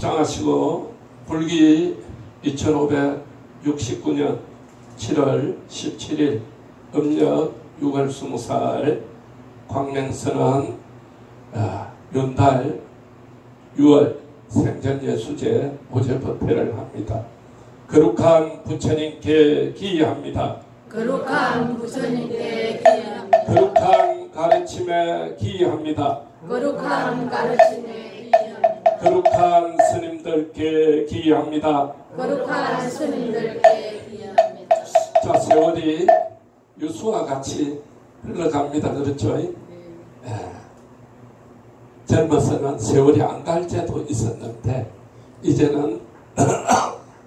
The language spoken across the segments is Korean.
합장하시고 불기 2569년 7월 17일 음력 6월 20살 광명선언 윤달 6월 생전예수제 모제법회를 합니다. 거룩한 부처님께 기의합니다. 거룩한 부처님께 기의합니다. 거룩한 가르침에 기의합니다. 거룩한 가르침에 기의합니다. 거룩한 스님들께 기의합니다. 거룩한 스님들께 기의합니다. 자, 세월이 유수와 같이 흘러갑니다. 그렇죠? 젊어서는 세월이 안 갈 때도 있었는데 이제는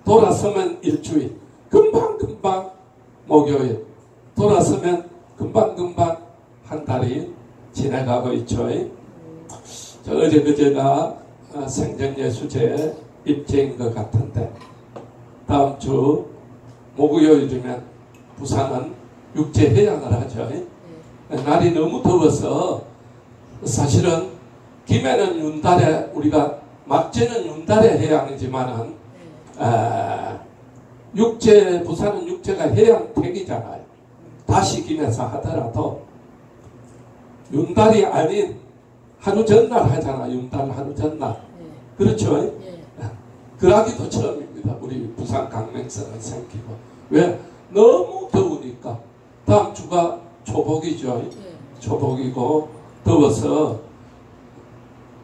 돌아서면 일주일, 금방금방 목요일, 돌아서면 금방금방 한 달이 지나가고 있죠. 어제 그제가 생전예수제 입제인 것 같은데 다음 주 목요일이면 부산은 육제해양을 하죠. 날이 너무 더워서 사실은 김해는 윤달에 우리가 막제는 윤달에 해양이지만은 육제 부산은 육제가 해양택이잖아요. 다시 김해서 하더라도 윤달이 아닌 하루 전날 하잖아. 윤달 하루 전날. 그렇죠? 그러기도 처음입니다. 우리 부산 강맹선은 생기고. 왜? 너무 더우니까. 다음 주가 초복이죠. 초복이고 더워서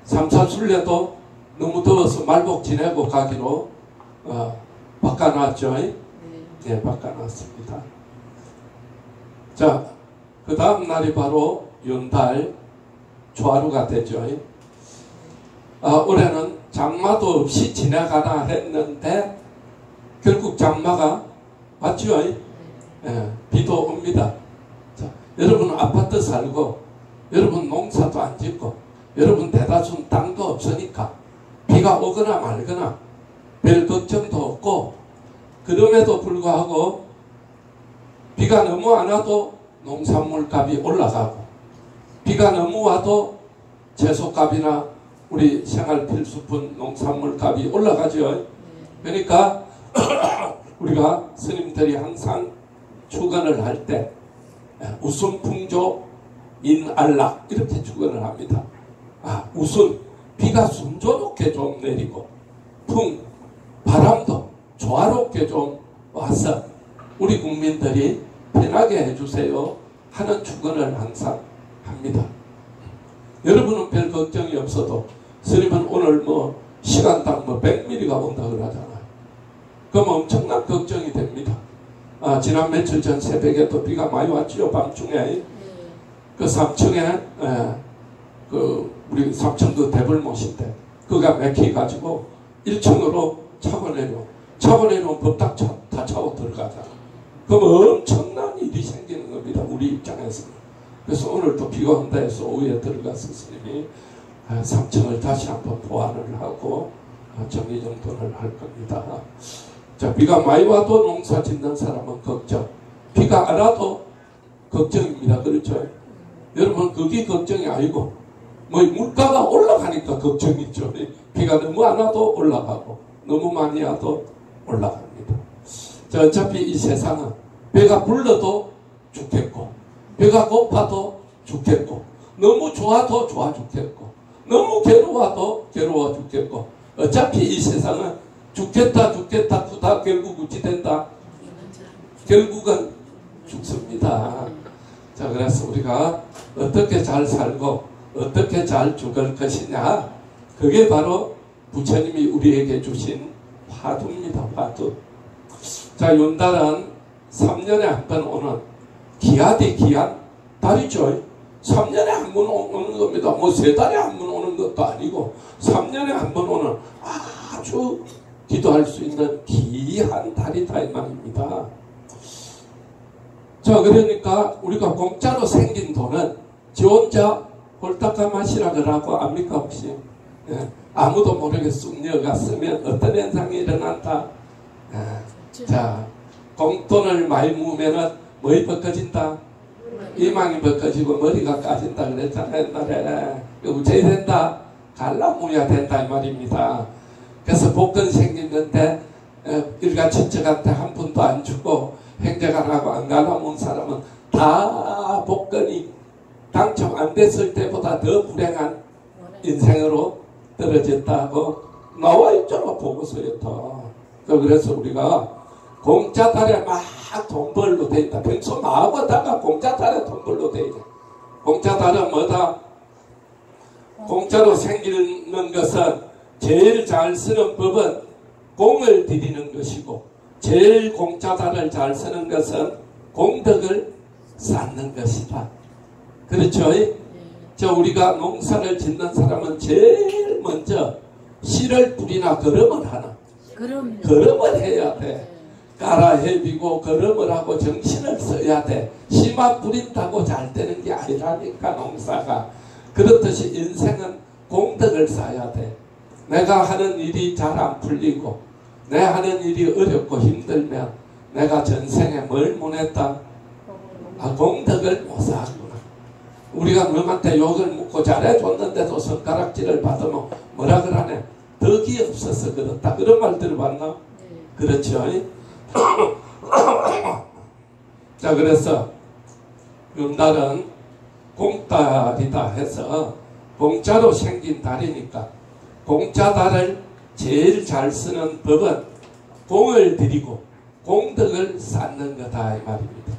삼사순례도 너무 더워서 말복 지내고 가기로 바꿔놨죠. 예, 바꿔놨습니다. 자, 그 다음 날이 바로 윤달 초하루가 되죠. 올해는 장마도 없이 지나가나 했는데 결국 장마가 왔죠. 예, 비도 옵니다. 자, 여러분은 아파트 살고 여러분 농사도 안 짓고 여러분 대다수는 땅도 없으니까 비가 오거나 말거나 별 걱정도 없고 그럼에도 불구하고 비가 너무 안 와도 농산물 값이 올라가고 비가 너무 와도 채소값이나 우리 생활 필수품 농산물 값이 올라가죠. 그러니까 우리가 스님들이 항상 축원을 할 때 우순풍조 인안락 이렇게 축원을 합니다. 우순 비가 순조롭게 좀 내리고 풍 바람도 조화롭게 좀 와서 우리 국민들이 편하게 해주세요 하는 축원을 항상 합니다. 여러분은 별 걱정이 없어도 스님은 오늘 시간당 100mm가 온다 그러잖아요. 그럼 엄청난 걱정이 됩니다. 지난 며칠 전 새벽에도 비가 많이 왔지요. 밤중에 그 3층에 우리 3층 그 대불못인데 그가 막혀가지고 1층으로 차고 내려오면 법당 다 차고 들어가잖아. 그럼 엄청난 일이 생기는 겁니다. 우리 입장에서는. 그래서 오늘도 비가 온다 해서 오후에 들어가서 스님이 3층을 다시 한번 보완을 하고 정리정돈을 할 겁니다. 자, 비가 많이 와도 농사 짓는 사람은 걱정, 비가 안 와도 걱정입니다. 그렇죠? 여러분 그게 걱정이 아니고 물가가 올라가니까 걱정이죠. 비가 너무 안 와도 올라가고 너무 많이 와도 올라갑니다. 자, 어차피 이 세상은 배가 불러도 죽겠고 배가 고파도 죽겠고 너무 좋아도 좋아 죽겠고 너무 괴로워도 괴로워 죽겠고 어차피 이 세상은 죽겠다 후다 결국 어찌 된다? 결국은 죽습니다. 자, 그래서 우리가 어떻게 잘 살고 어떻게 잘 죽을 것이냐, 그게 바로 부처님이 우리에게 주신 화두입니다. 화두. 자, 윤달은 3년에 한 번 오는 기하디 기한 달이죠. 3년에 한 번 오는 겁니다. 3달에 한 번 오는 것도 아니고 3년에 한 번 오는 아주 기도할 수 있는 귀한 달이다 이 말입니다. 자, 그러니까 우리가 공짜로 생긴 돈은 지 혼자 홀딱가 마시라 그러고 압니까 혹시? 아무도 모르게 쑥 넣어갔으면 어떤 현상이 일어난다? 자, 공돈을 많이 모으면은 뭐이 벗겨진다? 이망이 벗겨지고 머리가 까진다 그랬잖아요. 옛날에 우체이 된다? 갈라무야 된다 이 말입니다. 그래서 복권 생기는데 일가친척한테 한 푼도 안 주고 행제가라고 안 가나온 사람은 다 복권이 당첨 안 됐을 때보다 더 불행한 인생으로 떨어졌다고 나와 있잖아, 보고서에 다. 그래서 우리가 공짜달에 막 돈 벌로 돼 있다. 평소 마음에다가 공짜달에 돈 벌로 돼 있다. 공짜달은 뭐다? 공짜로 생기는 것은 제일 잘 쓰는 법은 공을 들이는 것이고, 제일 공짜달을 잘 쓰는 것은 공덕을 쌓는 것이다. 그렇죠? 저 우리가 농사를 짓는 사람은 제일 먼저 씨를 뿌리나 거름을 하나. 거름을 해야 돼. 깔아 헤비고 거름을 하고 정신을 써야 돼. 씨만 뿌린다고 잘 되는 게 아니라니까, 농사가. 그렇듯이 인생은 공덕을 쌓아야 돼. 내가 하는 일이 잘 안 풀리고 내 하는 일이 어렵고 힘들면 내가 전생에 뭘 못했다? 공덕을 못 쌓았구나. 우리가 누구한테 욕을 묻고 잘해줬는데도 손가락질을 받으면 뭐라 그러네? 덕이 없어서 그렇다. 그런 말 들어봤나? 그렇죠? 자, 그래서 윤달은 공달이다 해서 공짜로 생긴 달이니까 공짜달을 제일 잘 쓰는 법은 공을 들이고 공덕을 쌓는 거다, 이 말입니다.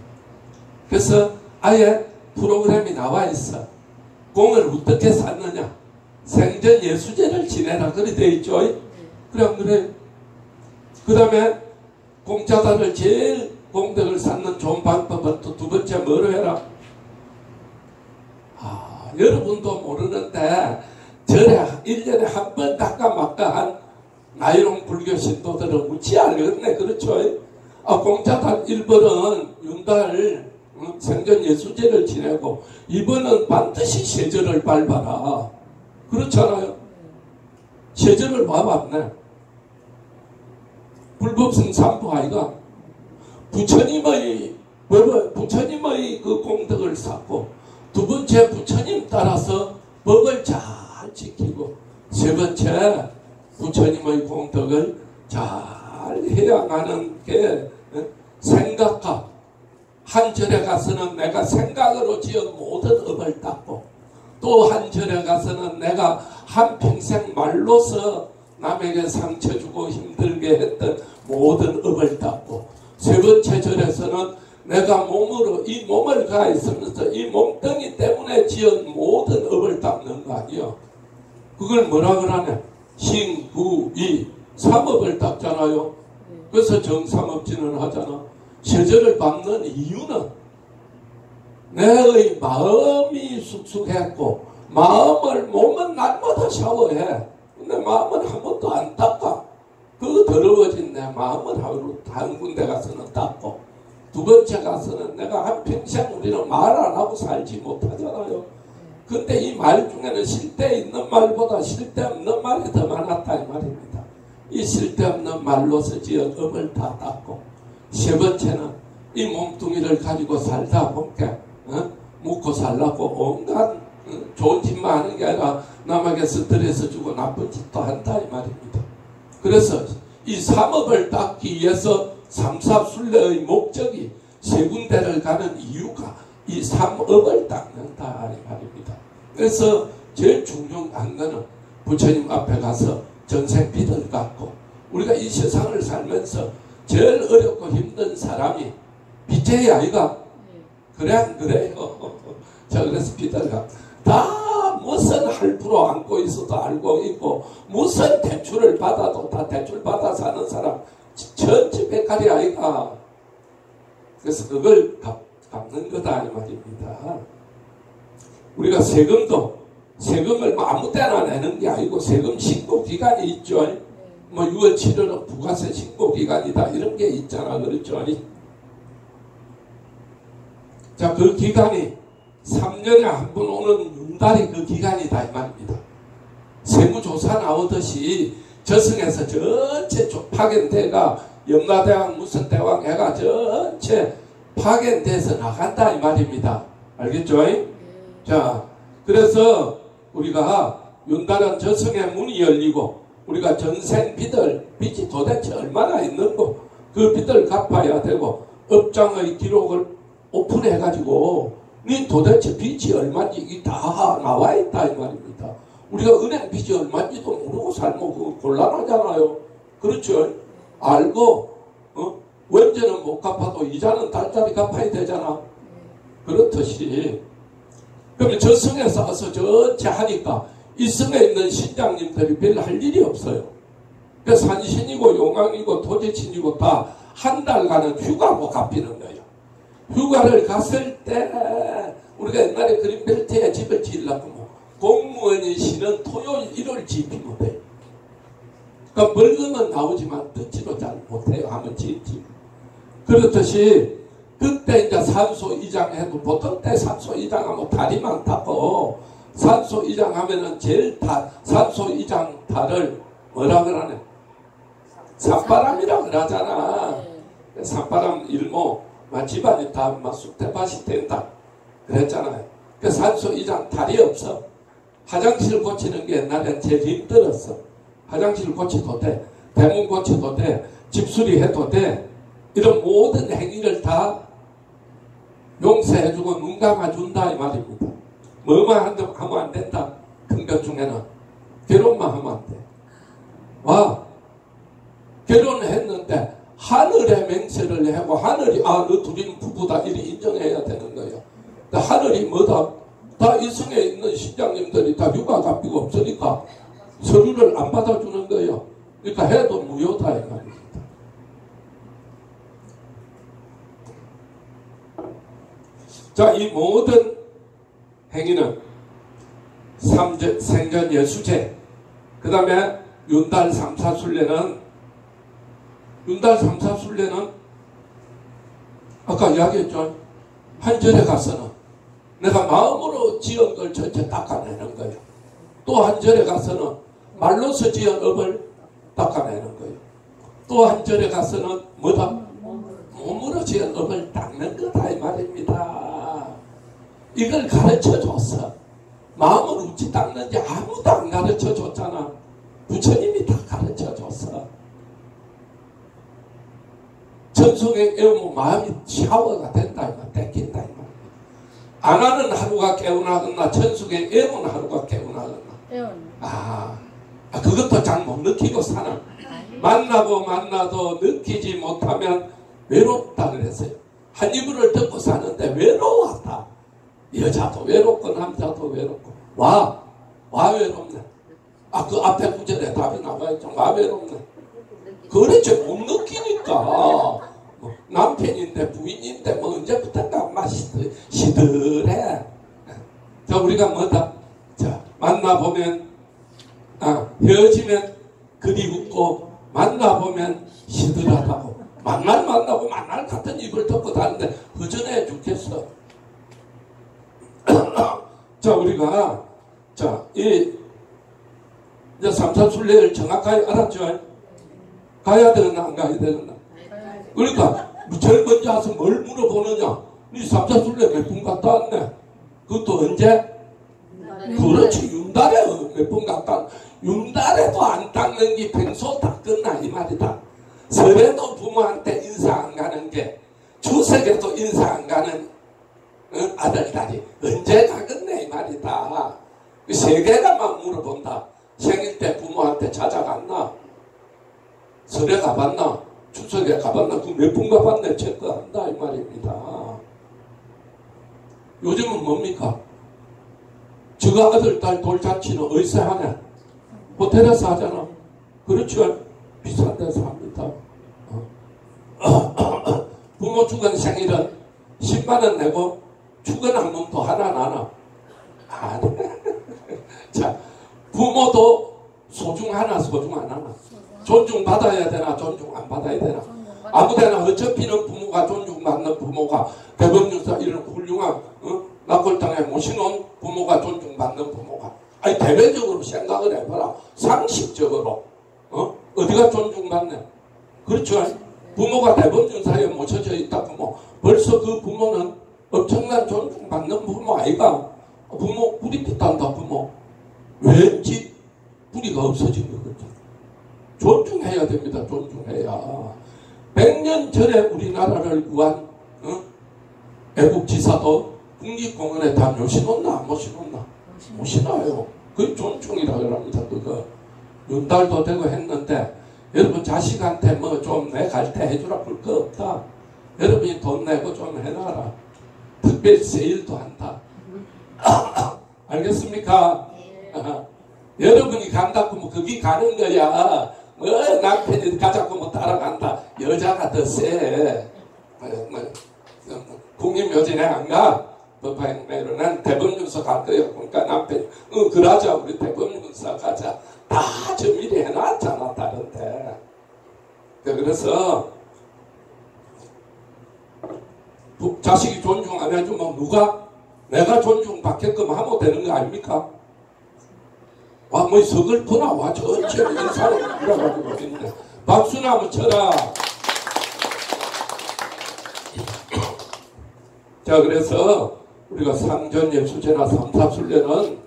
그래서 아예 프로그램이 나와 있어. 공을 어떻게 쌓느냐? 생전 예수제를 지내라. 그래 돼 있죠? 그래. 그 다음에 공짜달을 제일 공덕을 쌓는 좋은 방법은 또 두 번째 뭐로 해라? 여러분도 모르는데 절에 1년에 한 번 닦아막가한 나이롱 불교 신도들은 무지 알겠네. 그렇죠? 공짜달 1번은 윤달 생전 예수제를 지내고 2번은 반드시 세절을 밟아라. 그렇잖아요. 세절을 밟았네. 불법승삼부 아이가 부처님의 그 공덕을 쌓고, 두 번째 부처님 따라서 법을 잘 지키고, 세 번째 부처님의 공덕을 잘 해양하는 게 생각하. 한 절에 가서는 내가 생각으로 지은 모든 업을 닦고, 또 한 절에 가서는 내가 한평생 말로서 남에게 상처 주고 힘들게 했던 모든 업을 닦고, 세 번째 절에서는 내가 몸으로 이 몸을 가했으면서 이 몸뚱이 때문에 지은 모든 업을 닦는 거 아니요. 그걸 뭐라 그러네? 신구이 삼업을 닦잖아요. 그래서 정삼업진을 하잖아. 세절을 밟는 이유는 내의 마음이 숙숙했고, 몸은 날마다 샤워해. 근데 마음은 한 번도 안 닦아. 그 더러워진 내 마음은 하루 한 군데 가서는 닦고, 두 번째 가서는 내가 한평생 우리는 말 안 하고 살지 못하잖아요. 근데 이 말 중에는 실대 있는 말보다 실대 없는 말이 더 많았다, 이 말입니다. 이 실대 없는 말로서 지은 업을 다 닦고, 세 번째는 이 몸뚱이를 가지고 살다 보니까 묵고 살라고 온갖 좋은 짓만 하는 게 아니라 남에게 스트레스 주고 나쁜 짓도 한다, 이 말입니다. 그래서 이 삼업을 닦기 위해서 삼사순례의 목적이 세 군데를 가는 이유가 이 삼업을 닦는다, 이 말입니다. 그래서 제일 중요한 거는 부처님 앞에 가서 전생빚을 갚고, 우리가 이 세상을 살면서 제일 어렵고 힘든 사람이 빚쟁이 아이가? 그래 안 그래요? 자, 그래서 빚을 갚고, 다 무슨 할부로 안고 있어도 알고 있고, 무슨 대출을 받아도 다 대출 받아 사는 사람 천지백갈이 아이가. 그래서 그걸 갚는 거다, 이 말입니다. 우리가 세금을 아무 때나 내는 게 아니고 세금 신고기간이 있죠. 뭐 6월 7일은 부가세 신고기간이다, 이런 게 있잖아. 그렇죠? 자, 그 기간이 3년에 한 번 오는 윤달이 그 기간이다, 이 말입니다. 세무조사 나오듯이 저승에서 전체 파견대가 염라대왕 무슨 대왕 해가 전체 파견돼서 나간다, 이 말입니다. 알겠죠? 자, 그래서 우리가 윤달은 저승의 문이 열리고 우리가 전생 빚이 도대체 얼마나 있는고 그 빚을 갚아야 되고 업장의 기록을 오픈해가지고 니 도대체 빚이 얼마인지 이게 다 나와 있다 이 말입니다. 우리가 은행 빚이 얼마인지도 모르고 살면 그거 곤란하잖아요. 그렇죠? 알고 원전은 못 갚아도 이자는 달달이 갚아야 되잖아. 그렇듯이 그러면 저 성에 싸서 저체 하니까 이 성에 있는 신장님들이 별로 할 일이 없어요. 그 산신이고 용왕이고 토지친이고 다 한 달간은 휴가고 갚이는 거예요. 휴가를 갔을 때 우리가 옛날에 그린벨트에 집을 지으려고 뭐 공무원이 쉬는 토요일 일요일 지피면 돼요. 그러니까 벌금은 나오지만 듣지도 잘 못해요. 하면 짓지. 그렇듯이 그때 이제 산소 이장해도 보통 때 산소 이장하면 다리만 탔고 산소 이장하면은 제일 산소 이장 달을 뭐라 그러네? 산바람이라 그러잖아. 산바람 일모 집안이 다 쑥대밭이 된다 그랬잖아요. 그 산소 이장 달이 없어. 화장실 고치는 게 옛날엔 제일 힘들었어. 화장실 고치도 돼, 대문 고치도 돼, 집수리 해도 돼. 이런 모든 행위를 다 용서해주고 눈 감아준다 이 말입니다. 뭐만 하면 안 된다. 큰 것 중에는 결혼만 하면 안 돼. 와, 결혼했는데 하늘의 맹세를 하고 하늘이 너 둘이는 부부다 이리 인정해야 되는 거예요. 하늘이 뭐다? 다 이 성에 있는 신장님들이 다 휴가 갚이고 없으니까 서류를 안 받아주는 거예요. 그러니까 해도 무효다 이 말입니다. 자, 이 모든 행위는 생전 예수제, 그 다음에 윤달 삼사순례는 아까 이야기했죠. 한 절에 가서는 내가 마음으로 지은 걸 전체 닦아내는 거예요. 또 한 절에 가서는 말로서 지은 업을 닦아내는 거예요. 또 한 절에 가서는 뭐다? 몸으로 지은 업을 닦는 거다 이 말입니다. 이걸 가르쳐줬어. 마음을 어찌 닦는지 아무도 안 가르쳐줬잖아. 부처님이 다 가르쳐줬어. 전속에 깨우면 마음이 샤워가 된다 이거 뺏긴다 이거. 안 하는 하루가 깨어나거나 전속에 깨우는 하루가 깨어나거나. 그것도 잘 못 느끼고 사는. 만나도 느끼지 못하면 외롭다 그랬어요. 한 이불을 덮고 사는데 외로웠다. 여자도 외롭고 남자도 외롭고. 와 외롭네. 그 앞에 구절에 답이 나와있죠. 와 외롭네. 그렇죠. 못 느끼니까. 남편인데 부인인데 뭐 언제부턴가 맛이 시들해. 자, 우리가 뭐다? 자, 만나보면 헤어지면 그리 웃고 만나보면 시들하다고. 만나고 만날 같은 입을 덮고 다니는데 허전해 죽겠어. 자, 우리가 이제 삼사순례를 정확하게 알았죠? 가야 되나 안 가야 되나? 그러니까 제일 먼저 와서 뭘 물어보느냐? 니 삼사순례 몇 분 갔다 왔네? 그것도 언제? 그렇지, 윤달에 몇 분 갔다 왔네. 윤달에도 안 닦는 게 평소 닦았나 이 말이다. 설에도 부모한테 인사 안 가는 게 추석에도 인사 안 가는 아들딸이 언제 가겠네 이 말이다. 세 개가만 물어본다. 생일 때 부모한테 찾아갔나? 설에 가봤나? 추석에 가봤나? 그 몇 분 가봤네? 체크한다 이 말입니다. 요즘은 뭡니까? 저가 아들 딸 돌잔치는 어디서 하냐? 호텔에서 하잖아. 그렇죠? 비싼 데서 합니다. 부모 죽은 생일은 10만원 내고 축은한 놈도 하나 나나? 아니. 자, 부모도 소중하나 소중 안 하나? 존중받아야 되나 존중 안 받아야 되나? 아무데나 어차피는 부모가 존중받는 부모가 대법률사 이런 훌륭한 낙골당에 모시는 부모가 존중받는 부모가 아니 대외적으로 생각을 해봐라. 상식적으로 어디가 존중받네? 그렇죠? 부모가 대법률사에 모셔져 있다 부모 벌써 그 부모는 엄청난 존중받는 부모 아이가? 부모 뿌리 핏단다 부모 왠지 뿌리가 없어진 거거든. 존중해야 됩니다. 존중해야. 100년 전에 우리나라를 구한 애국지사도 국립공원에 다 모시놓나 안 모시놓나? 모시나요. 그게 존중이라고 합니다. 그거 윤달도 되고 했는데 여러분 자식한테 뭐 좀 내 갈 때 해주라 그럴 거 없다. 여러분이 돈 내고 좀 해놔라. 특별 세일도 한다. 알겠습니까? 여러분이 간다고 뭐 거기 가는 거야. 뭐 남편이 가자고 뭐 따라간다. 여자가 더 세. 국립묘지에 안 가. 법행매로는 대법윤서 갈 거야. 그러니까 남편이 그러자 우리 대법윤서 가자. 다 저 미리 해놨잖아 다른데. 그래서 자식이 존중 안 해주면 누가 내가 존중받게끔 하면 되는 거 아닙니까? 와, 뭐 서글프나 와 전체 인사를 이래가지고 있네. 박수나 한번 쳐라. 자, 그래서 우리가 상전예수제나 삼사순례는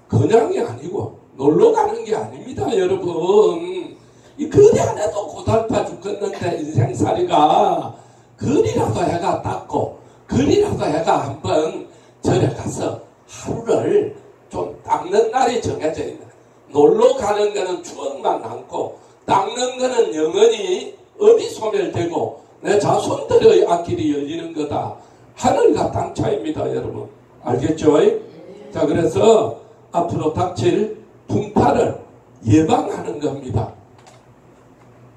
그냥이 아니고 놀러 가는 게 아닙니다, 여러분. 이 거리 안에도 고달파 죽겠는데 인생살이가 거리라도 해가 닦고 거리라도 해가 한번 절에 가서 하루를 좀 닦는 날이 정해져 있는. 놀러 가는 거는 추억만 남고 닦는 거는 영원히 업이 소멸되고 내 자손들의 앞길이 열리는 거다. 하늘과 땅 차이입니다, 여러분. 알겠죠? 자, 그래서 앞으로 닥칠 풍파를 예방하는 겁니다.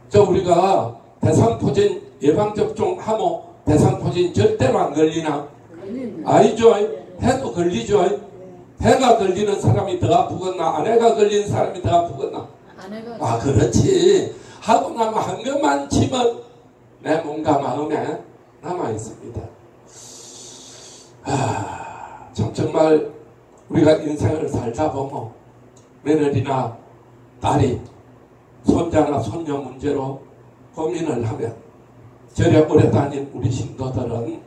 자, 우리가 대상포진 예방접종하면 대상포진 절대로 안 걸리나? 아니죠? 해도 걸리죠? 해가 걸리는 사람이 더 아프겠나? 아내가 걸리는 사람이 더 아프겠나? 아, 그렇지. 하고 나면 한 것만 치면 내 몸과 마음에 남아있습니다. 참 정말 우리가 인생을 살다 보면 며느리나 딸이 손자나 손녀 문제로 고민을 하면 절에 오래 다닌 우리 신도들은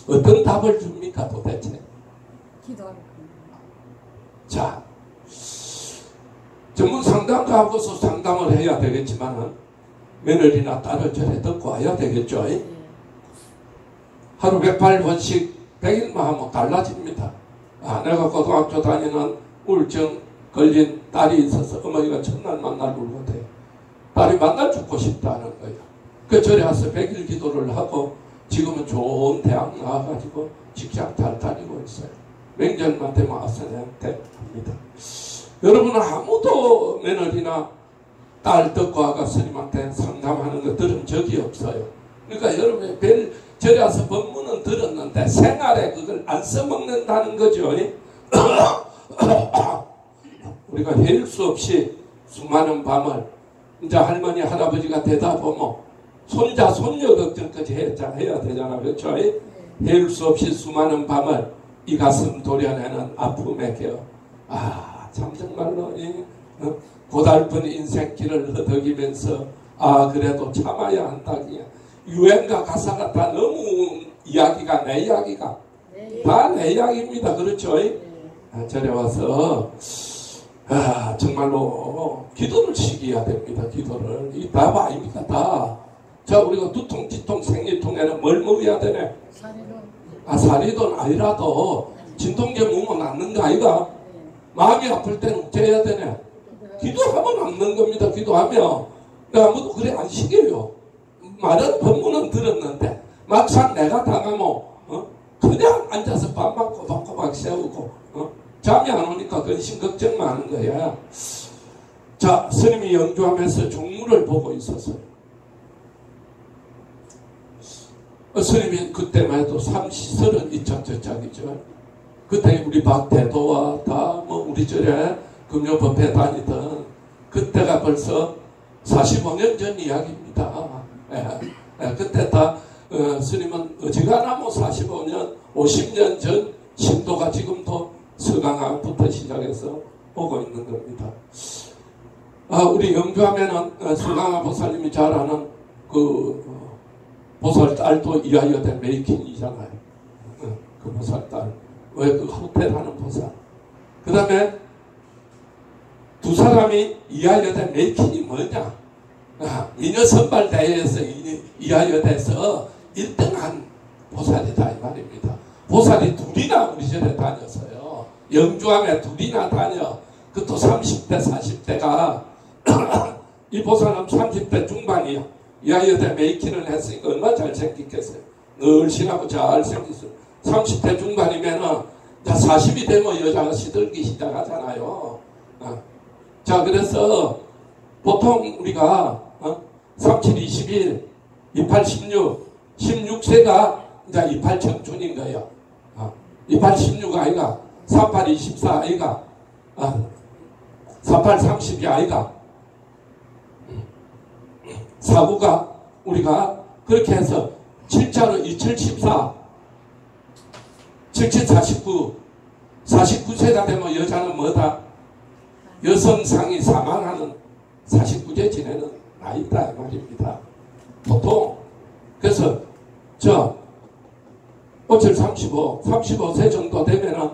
어떤 답을 줍니까 도대체? 기도하는 자, 전문 상담가하고서 상담을 해야 되겠지만은 며느리나 딸을 절에 듣고 와야 되겠죠. 하루 108번씩 100일만 하면 달라집니다. 내가 고등학교 다니는 우울증 걸린 딸이 있어서 어머니가 첫날 만날 울거든. 딸이 만날 죽고 싶다는 거예요. 그 절에 와서 100일 기도를 하고 지금은 좋은 대학 나와가지고 직장 잘 다니고 있어요. 명절만 되면 와서 내한테 합니다. 여러분은 아무도 며느리나 딸 듣고 와가 스님한테 상담하는 거 들은 적이 없어요. 그러니까 여러분이 절에 와서 법문은 들었는데 생활에 그걸 안 써먹는다는 거죠. 우리가 헬 수 없이 수많은 밤을 이제 할머니 할아버지가 되다 보면 손자 손녀 걱정까지 해야 되잖아. 그렇죠? 헬 수 없이 수많은 밤을 이 가슴 도려내는 아픔에 겨워 참 정말로 고달픈 인생길을 허덕이면서 그래도 참아야 한다. 유행가 가사가 다 너무 이야기가 내 이야기가 다 내 이야기입니다. 그렇죠? 절에 와서 정말로 기도를 시켜야 됩니다. 기도를. 이 답 아닙니까? 다. 자, 우리가 두통, 지통, 생리통에는 뭘 먹어야 되네? 사리돈 아니라도 진통제 먹으면 낫는 거 아이가? 마음이 아플 때는 어째야 되네? 기도하면 낫는 겁니다. 기도하면. 아무도 그래 안 시켜요. 말은 법문은 들었는데 막상 내가 당하면 그냥 앉아서 밥만 꼬박꼬박 세우고 잠이 안 오니까 근심 걱정만 하는 거야. 자, 스님이 영주하면서 종무를 보고 있었어요. 스님이 그때만 해도 32짝이죠. 그때 우리 박대도와 다 뭐 우리 절에 금요법회 다니던 그때가 벌써 45년 전 이야기입니다. 그때 다 스님은 어지간하면 45년, 50년 전 신도가 지금도 서강암부터 시작해서 오고 있는 겁니다. 우리 영주하면은 서강암 보살님이 잘 아는 그 보살딸도 이하여대 메이킹이잖아요. 그 보살딸. 왜 그 호텔하는 보살. 그 다음에 두 사람이 이하여대 메이킹이 뭐냐? 미녀 선발대회에서 이하여대에서 1등한 보살이다 이 말입니다. 보살이 둘이나 우리 절에 다녔어요. 영주함에 둘이나 다녀. 그것도 30대 40대가 이 보살은 30대 중반이야. 이하여대 메이킹을 했으니까 얼마나 잘생겼겠어요. 늘씬하고 잘생겼어요. 30대 중반이면은 40이 되면 여자가 시들기 시작하잖아요. 자, 그래서 보통 우리가 37, 21, 28, 16, 16세가 이제 28 청춘인 거예요. 28, 16 아이가, 38, 24 아이가, 48, 30이 아이가, 49가 우리가 그렇게 해서 7자로 27, 14, 77, 49, 49세가 되면 여자는 뭐다? 여성상이 사망하는 49세 지내는 나이다 이 말입니다. 보통 그래서 35세 정도 되면은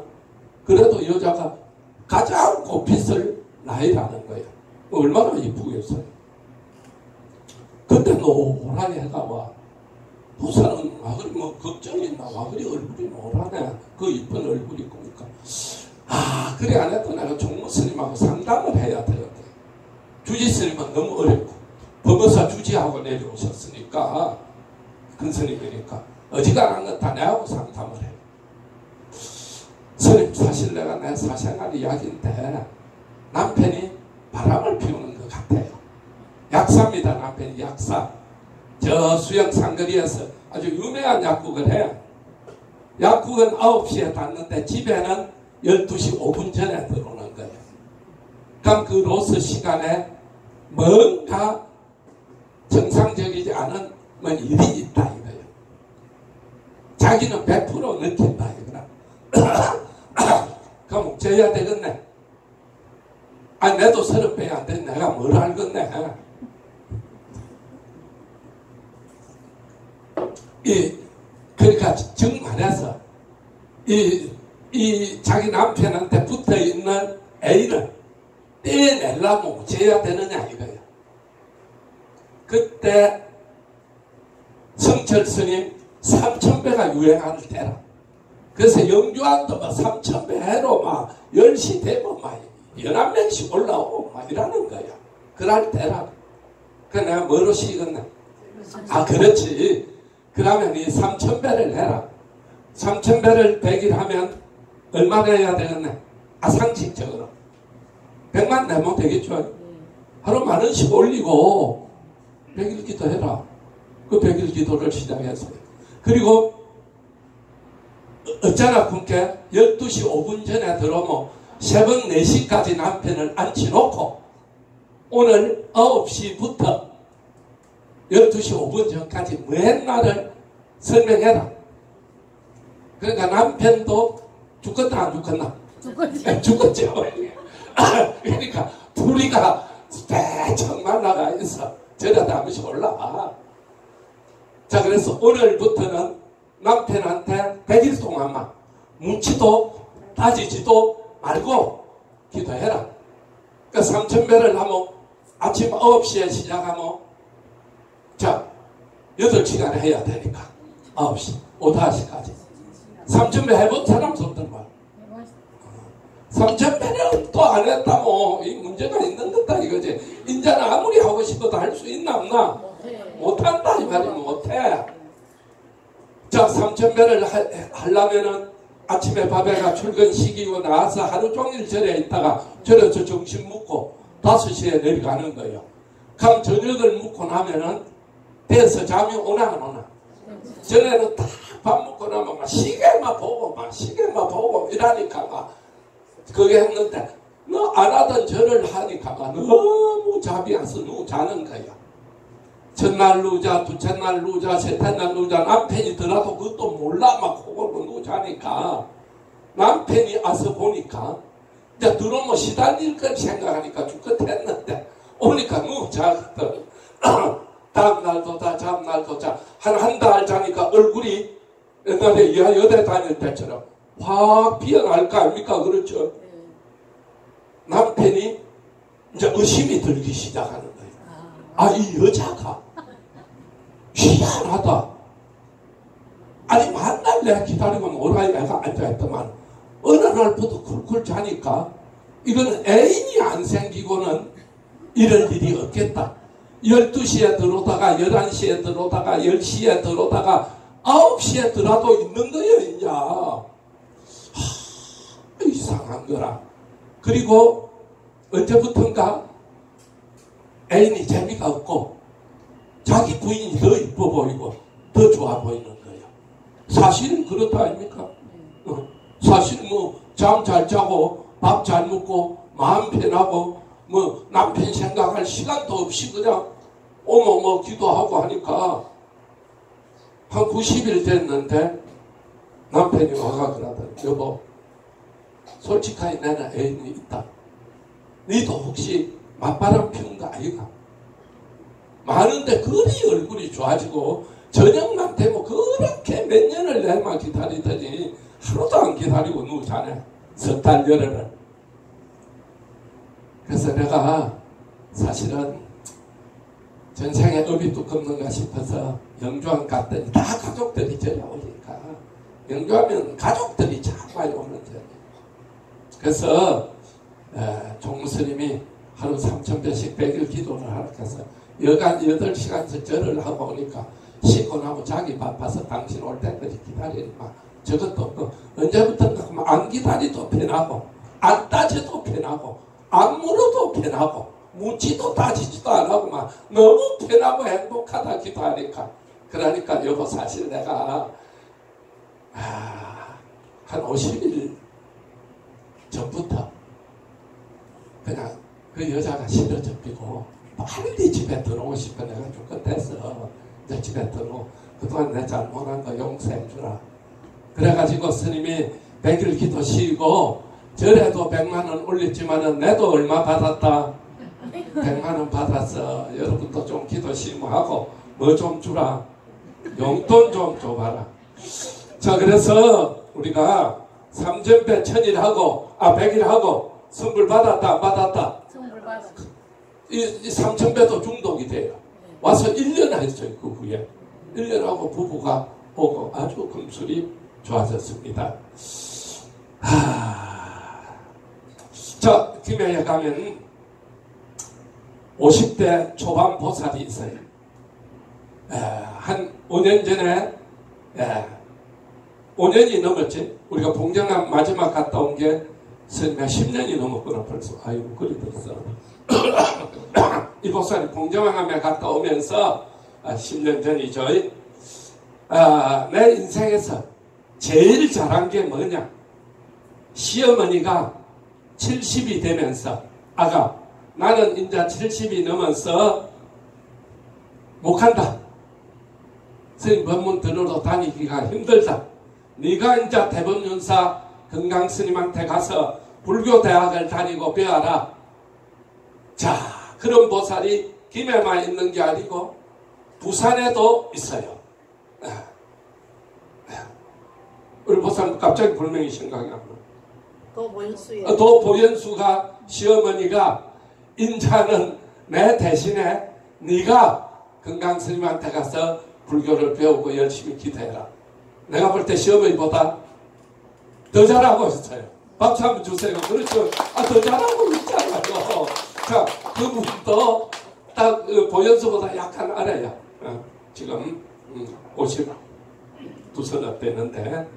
그래도 여자가 가장 꽃빛을 나이라는 거예요. 얼마나 이쁘겠어요. 근데 노랗게 해가 와. 부산은 와 그리 뭐 걱정이 있나 와 그리 얼굴이 노랗네. 그 이쁜 얼굴이 보니까 그래 안 해도 내가 종무스님하고 상담을 해야 되는데 주지스님은 너무 어렵고 법의사 주지하고 내려오셨으니까 큰 스님이니까 어지간한 건 다 내하고 상담을 해요. 스님 사실 내가 내 사생활 이야기인데 남편이 바람을 피우는 것 같아요. 약사입니다. 남편이 약사. 저 수영 상거리에서 아주 유명한 약국을 해요. 약국은 9시에 닫는데 집에는 12시 5분 전에 들어오는 거예요. 그럼 그 로스 시간에 뭔가 정상적이지 않은 일이 있다 이거예요. 자기는 100% 느낀다 이거라. 그럼 져야 되겠네. 내도 30배야 안 돼. 내가 뭘 알겠네. 그러니까 정말해서 이 자기 남편한테 붙어 있는 애를 떼내려면 어째야 되느냐 이거예요. 그때 성철 스님 3000배가 유행할 때라. 그래서 영주한도 막 3000배 해로 막 10시 되면 막 11명씩 올라오고 막 이러는 거야. 그럴 때라. 그 내가 뭐로 시겠네. 그렇지. 그러면 이 3000배를 해라. 3000배를 100일 하면 얼마나 해야 되겠네? 상식적으로 100만 내면 되겠죠. 하루 10,000원씩 올리고 100일 기도해라. 그 100일 기도를 시작했어요. 그리고 어쩌나 군께 12시 5분 전에 들어오면 새벽 4시까지 남편을 앉혀놓고 오늘 9시부터 12시 5분 전까지 뭐 했나를 설명해라. 그러니까 남편도 죽겠다 안 죽겠나? 죽었죠. 그러니까 둘이가 대충 만나가 있어. 저러다 한 번씩 올라와. 자, 그래서 오늘부터는 남편한테 100일 동안만 묻지도 따지지도 말고 기도해라. 그러니까 3000배를 하면 아침 9시에 시작하면 자 8시간에 해야 되니까 9시, 5시까지 3000배 해본 사람 손들 말. 3000배를 또 안 했다고 이 문제가 있는 거다 이거지. 인자는 아무리 하고 싶어도 할 수 있나 없나? 못한다 이 말이야. 못해. 자 3000배를 하려면은 아침에 밥에가 출근 시키고 나와서 하루 종일 절에 있다가 절에서 점심 먹고 5시에 내려가는 거예요. 그럼 저녁을 먹고 나면은 배에서 잠이 오나 안 오나? 전에는 다 밥 먹고 나면 막 시계만 보고 이러니까 막 그게 했는데 너 안 하던 절을 하니까 막 너무 잠이 와서 너무 자는 거야. 첫날 누자, 두째 날 누자, 셋째 날 누자. 남편이 들어도 그것도 몰라 막 그걸로 누워 자니까 남편이 와서 보니까 이제 들어오면 시달릴 걸 생각하니까 죽겠했는데 오니까 누워 자거든. 다음날도 자, 다음날도 자. 한 달 자니까 얼굴이 옛날에 이하여대 다닐 때처럼 확 피어날 거 아닙니까? 그렇죠? 남편이 이제 의심이 들기 시작하는 거예요. 아, 이 여자가 희한하다. 아니 만날 내가 기다리고 오라이 내가 앉아있더만 어느 날부터 쿨쿨 자니까 이거는 애인이 안 생기고는 이럴 일이 없겠다. 12시에 들어오다가 11시에 들어오다가 10시에 들어오다가 9시에 들어도 있는 거예요. 이제 이상한 거라. 그리고 언제부턴가 애인이 재미가 없고 자기 부인이 더 이뻐 보이고 더 좋아 보이는 거예요. 사실은 그렇다 아닙니까? 사실 뭐 잠 잘 자고 밥 잘 먹고 마음 편하고 뭐 남편 생각할 시간도 없이 그냥 어머 기도하고 하니까 한 90일 됐는데 남편이 와가 그러더니 여보 솔직하게 나는 애인이 있다. 너도 혹시 맞바람 피운 거 아이가? 많은데 그리 얼굴이 좋아지고 저녁만 되면 그렇게 몇 년을 내만 기다리더니 하루도 안 기다리고 누우자네. 석 달 열흘을. 그래서 내가 사실은 전생에 업이 두껍는가 싶어서 영주왕 갔더니 다 가족들이 저리 오니까 영주하면 가족들이 참 많이 오는 전이에요. 그래서 종무스님이 하루 3,000배씩 100일 기도를 하라 해서 여간 8시간씩 절을 하고 오니까 씻고 나고 자기 바빠서 당신 올 때까지 기다리니까 저것도 없고 언제부턴가 안 기다리도 편하고 안 따져도 편하고 안 물어도 편하고 묻지도 따지지도 안 하고 막 너무 편하고 행복하다 기도하니까 그러니까 여보 사실 내가 한 50일 전부터 그냥 그 여자가 싫어 접히고 빨리 집에 들어오고 싶어. 내가 좀 끝에서 이제 집에 들어오고 그동안 내 잘못한 거 용서해 주라. 그래가지고 스님이 100일 기도 쉬고 절에도 100만원 올렸지만은 내도 얼마 받았다? 100만원 받았어. 여러분도 좀 기도 쉬고하고 뭐 좀 주라. 용돈 좀 줘봐라. 자, 그래서 우리가 3,000배 1,000일 100일 하고 선물 받았다 안 받았다? 선물 받았다. 이 3,000배도 중독이 돼요. 와서 1년 했어요. 그 후에 1년 하고 부부가 오고 아주 금술이 좋아졌습니다. 자, 김해에 가면 50대 초반 보살이 있어요. 한 5년 전에 5년이 넘었지. 우리가 봉정암 마지막 갔다 온 게 10년이 넘었구나 벌써. 아이고 그리 됐어. 이 보살이 봉정암에 갔다 오면서 10년 전이죠. 내 인생에서 제일 잘한 게 뭐냐? 시어머니가 70이 되면서 아가 나는 이제 70이 넘어서 못 간다. 스님 법문 들으러 다니기가 힘들다. 네가 이제 대법륜사 건강스님한테 가서 불교대학을 다니고 배워라. 자, 그런 보살이 김해만 있는 게 아니고 부산에도 있어요. 우리 보살 갑자기 불명이 생각이 납니다. 도보현수가 시어머니가 인자는 내 대신에 네가 건강스님한테 가서 불교를 배우고 열심히 기도해라. 내가 볼 때 시어머니보다 더 잘하고 있어요. 박수 한번 주세요. 그렇죠. 더 잘하고 있잖아요. 자, 그분도 딱 보현수보다 약간 알아요. 지금 52서너 되는데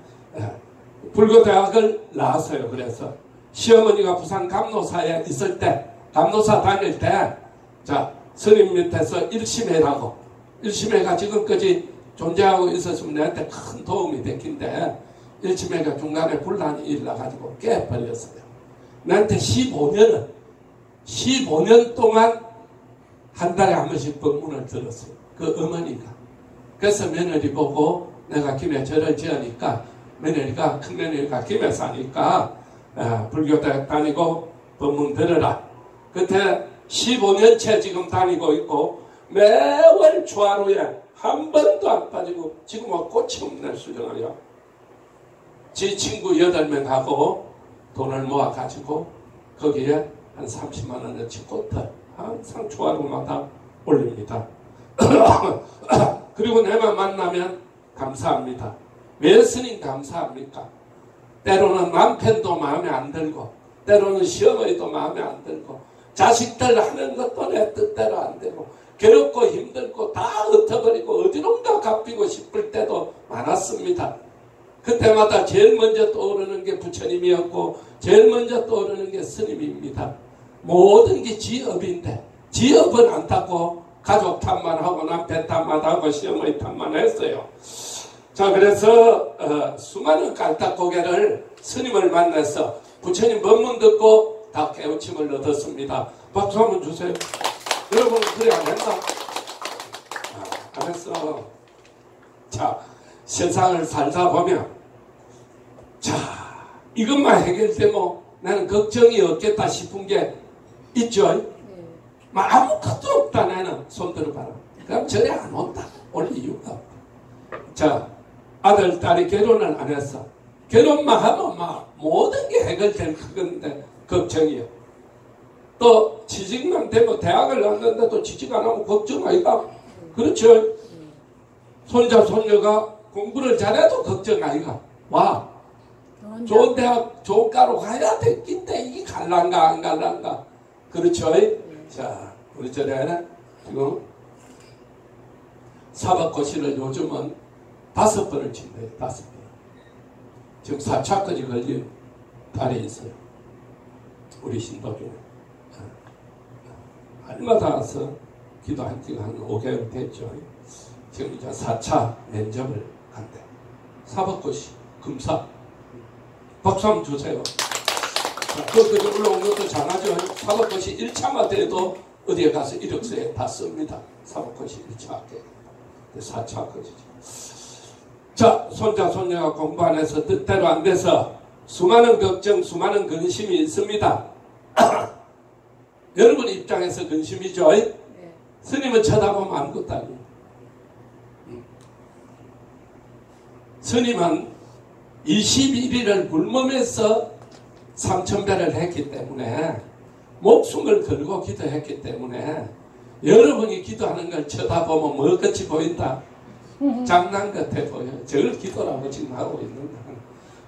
불교대학을 나왔어요. 그래서 시어머니가 부산 감노사에 있을 때 감노사 다닐 때 자, 스님 밑에서 1심회라고 1심회가 지금까지 존재하고 있었으면 나한테 큰 도움이 됐긴데 1심회가 중간에 분란이 일어나가지고 깨버렸어요. 나한테 15년 동안 한 달에 한 번씩 법문을 들었어요. 그 어머니가. 그래서 며느리 보고 내가 김해 절을 지으니까 며느리가 큰 며느리가 김해 사니까 불교대학 다니고 법문 들으라. 그때 15년째 지금 다니고 있고 매월 주하루에 한 번도 안 빠지고 지금은 꽃이 없는 수준이에요. 지 친구 8명하고 돈을 모아가지고 거기에 한 30만 원어치 꽃을 항상 주하루마다 올립니다. 그리고 내만 만나면 감사합니다. 왜 스님 감사합니까? 때로는 남편도 마음에 안 들고, 때로는 시어머니도 마음에 안 들고, 자식들 하는 것도 내 뜻대로 안 되고, 괴롭고 힘들고 다 흩어버리고 어디론가 갚이고 싶을 때도 많았습니다. 그때마다 제일 먼저 떠오르는 게 부처님이었고 제일 먼저 떠오르는 게 스님입니다. 모든 게 지업인데 지업은 안 탔고 가족 탓만 하고 남편 탓만 하고 시어머니 탓만 했어요. 자, 그래서 수많은 깔딱고개를 스님을 만나서 부처님 법문 듣고 다 깨우침을 얻었습니다. 박수 한번 주세요. 여러분 그래 안 했나? 안 했어. 자, 세상을 살다 보면 자, 이것만 해결되면 나는 걱정이 없겠다 싶은 게 있죠. 아무것도 없다. 나는 손 들어봐라. 그럼 절에 안 온다. 올 이유가 없다. 자, 아들 딸이 결혼을 안 했어. 결혼만 하면 막 모든 게 해결될 그건데 걱정이요. 또 취직만 되면 대학을 갔는데도 취직 안 하면 걱정 아이가? 그렇죠. 손자 손녀가 공부를 잘해도 걱정 아이가? 와, 좋은 대학 좋은 과로 가야 됐긴데 이게 갈란가 안 갈란가? 그렇죠. 자, 우리 절에 지금 사법고시를 요즘은 5번을 친대요. 5번. 지금 4차까지 걸린 딸이 있어요. 우리 신도 중에. 얼마나 와서 기도한 지가 한 5개월 됐죠. 지금 이제 4차 면접을 간대. 사법고시, 금사. 박수 한번 주세요. 그것들이 올라온 것도 잘하죠. 사법고시 1차만 돼도 어디에 가서 이력서에 다 씁니다. 사법고시 1차 합격. 4차까지죠. 자, 손자, 손녀가 공부 안 해서 뜻대로 안 돼서 수많은 걱정, 수많은 근심이 있습니다. 여러분 입장에서 근심이죠. 네. 스님은 쳐다보면 아무것도 아니에요. 스님은 21일을 굶으면서 3000배를 했기 때문에 목숨을 걸고 기도했기 때문에 여러분이 기도하는 걸 쳐다보면 뭐같이 보인다? 장난 같아 보여요. 저걸 기도라고 지금 하고 있는다.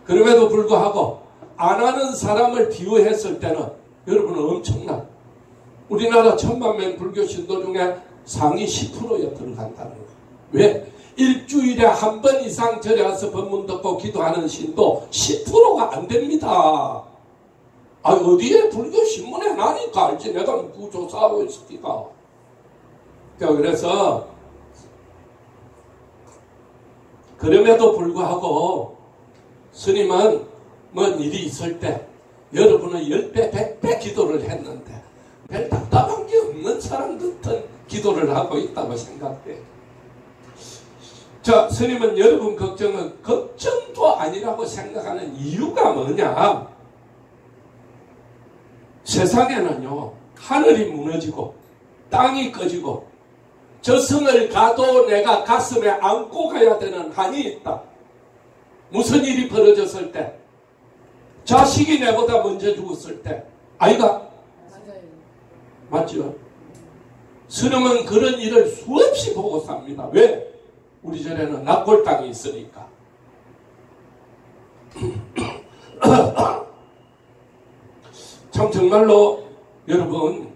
그럼에도 불구하고 안 하는 사람을 비유했을 때는 여러분은 엄청나. 우리나라 1000만명 불교 신도 중에 상위 10%에 들어간다는 거예요. 왜? 일주일에 한 번 이상 절에 와서 법문 듣고 기도하는 신도 10%가 안 됩니다. 어디에 불교 신문에 나니까 알지. 내가 구조사하고 있으니까. 그래서 그럼에도 불구하고 스님은 뭔 일이 있을 때 여러분은 10배, 100배 기도를 했는데 별 답답한 게 없는 사람 같은 기도를 하고 있다고 생각돼요. 자, 스님은 여러분 걱정은 걱정도 아니라고 생각하는 이유가 뭐냐? 세상에는요, 하늘이 무너지고 땅이 꺼지고 저승을 가도 내가 가슴에 안고 가야 되는 한이 있다. 무슨 일이 벌어졌을 때, 자식이 내보다 먼저 죽었을 때, 아이가? 맞죠? 스님은 그런 일을 수없이 보고 삽니다. 왜? 우리 절에는 납골 땅이 있으니까. 참 정말로 여러분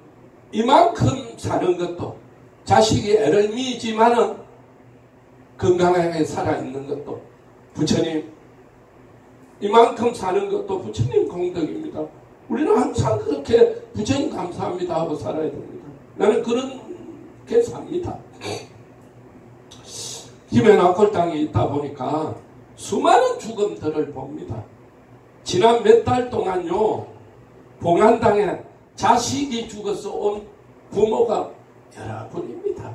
이만큼 사는 것도 자식이 애를 미지만은 건강하게 살아있는 것도 부처님, 이만큼 사는 것도 부처님 공덕입니다. 우리는 항상 그렇게 부처님 감사합니다 하고 살아야 됩니다. 나는 그렇게 삽니다. 힘의 납골 땅에 있다 보니까 수많은 죽음들을 봅니다. 지난 몇 달 동안요, 봉안당에 자식이 죽어서 온 부모가 여러 분입니다.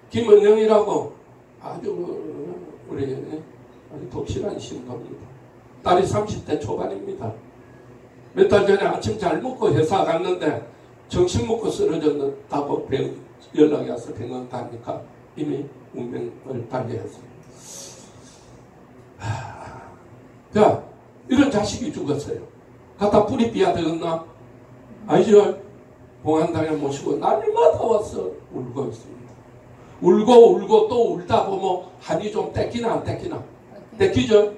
김은영이라고 아주 우리 아주 독실한 신도입니다. 딸이 30대 초반입니다. 몇 달 전에 아침 잘 먹고 회사 갔는데 점심 먹고 쓰러졌다고 연락이 와서 병원 가니까 이미 운명을 달리했습니다. 자, 이런 자식이 죽었어요. 갖다 뿌리 삐야 되겠나? 아니죠. 봉안당에 모시고 날마다 와서 울고 있습니다. 울고 또 울다 보면 한이 좀 떼기나 안 떼기나? 떼기죠?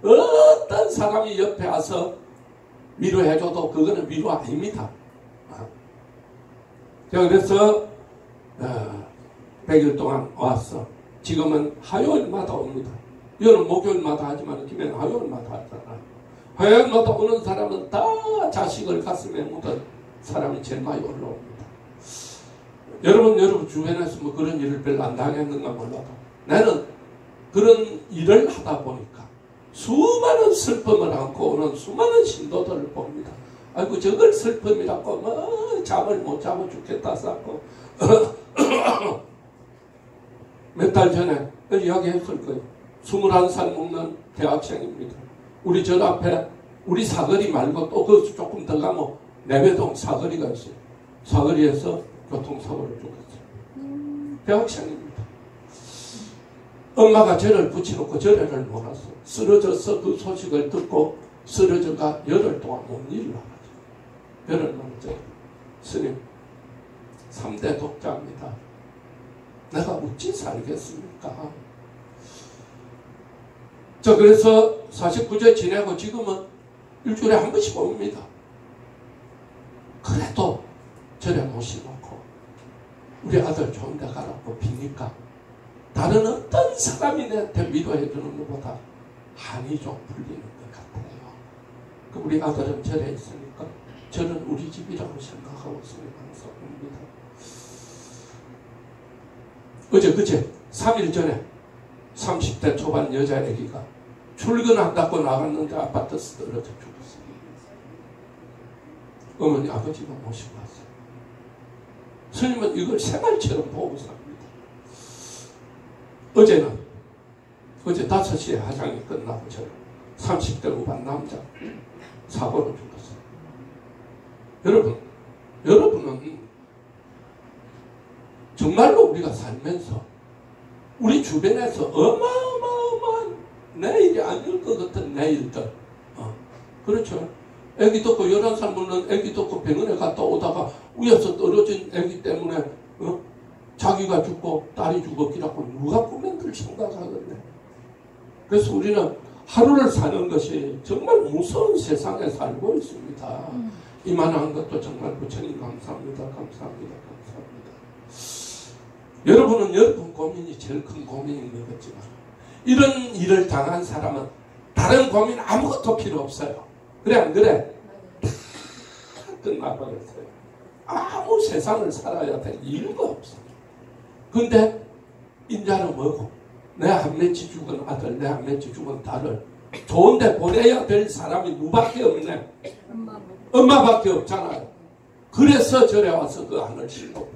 어떤 사람이 옆에 와서 위로해줘도 그거는 위로 아닙니다. 자, 그래서 100일 동안 왔어. 지금은 화요일마다 옵니다. 이거는 목요일마다 하지만 김에는 화요일마다 하잖아. 화요일마다 오는 사람은 다 자식을 가슴에 묻은 사람이 제일 많이 올라옵니다. 여러분 주변에서 뭐 그런 일을 별로 안 당했는가 몰라도 나는 그런 일을 하다 보니까 수많은 슬픔을 안고 오는 수많은 신도들을 봅니다. 아이고 저걸 슬픔이라고 뭐 잠을 못 자고 죽겠다 쌓고 몇 달 전에 이야기했을 거예요. 21살 먹는 대학생입니다. 우리 절 앞에 우리 사거리 말고 또 그 조금 더 가면 내배동 사거리가 있어요. 사거리에서 교통사고를 죽었어요. 대학생입니다. 엄마가 절을 붙여놓고 절에를 몰았어요. 쓰러져서 그 소식을 듣고 쓰러져가 열흘 동안 못 일어나가지고 열흘 넘었죠. 스님 3대 독자입니다. 내가 어찌 살겠습니까? 그래서 49제 지내고 지금은 일주일에 한 번씩 옵니다. 그래도 절에 모셔놓고 우리 아들 좋은 데 가라고 비니까 다른 어떤 사람이 내한테 위로해 주는 것보다 한이 좀 풀리는 것 같아요. 우리 아들은 절에 있으니까 저는 우리 집이라고 생각하고 있으면 항상 옵니다. 그제 3일 전에 30대 초반 여자애기가 출근한다고 나갔는데 아파트에서 떨어져 죽었어요. 어머니 아버지가 모시고 왔어요. 스님은 이걸 생활처럼 보고 삽니다. 어제 5시에 화장이 끝나고 저는 30대 후반 남자 사고로 죽었어요. 여러분은 정말로 우리가 살면서 우리 주변에서 어마어마한 내일이 아닐 것 같은 내일들 그렇죠. 애기 듣고 11살 먹는 애기 듣고 병원에 갔다 오다가 위에서 떨어진 애기 때문에 자기가 죽고 딸이 죽었기라고 누가 꿈에들 생각하겠네. 그래서 우리는 하루를 사는 것이 정말 무서운 세상에 살고 있습니다. 이만한 것도 정말 부처님 감사합니다. 여러분은 여러분 고민이 제일 큰 고민인 것 같지만 이런 일을 당한 사람은 다른 고민 아무것도 필요 없어요. 그래 안 그래? 다 끝나버렸어요. 아무 세상을 살아야 될 이유가 없어요. 근데 인자는 뭐고? 내 한 맺히 죽은 아들, 내 한 맺히 죽은 딸을 좋은데 보내야 될 사람이 누밖에 없네? 엄마밖에 없잖아요. 그래서 절에 와서 그 안을 실고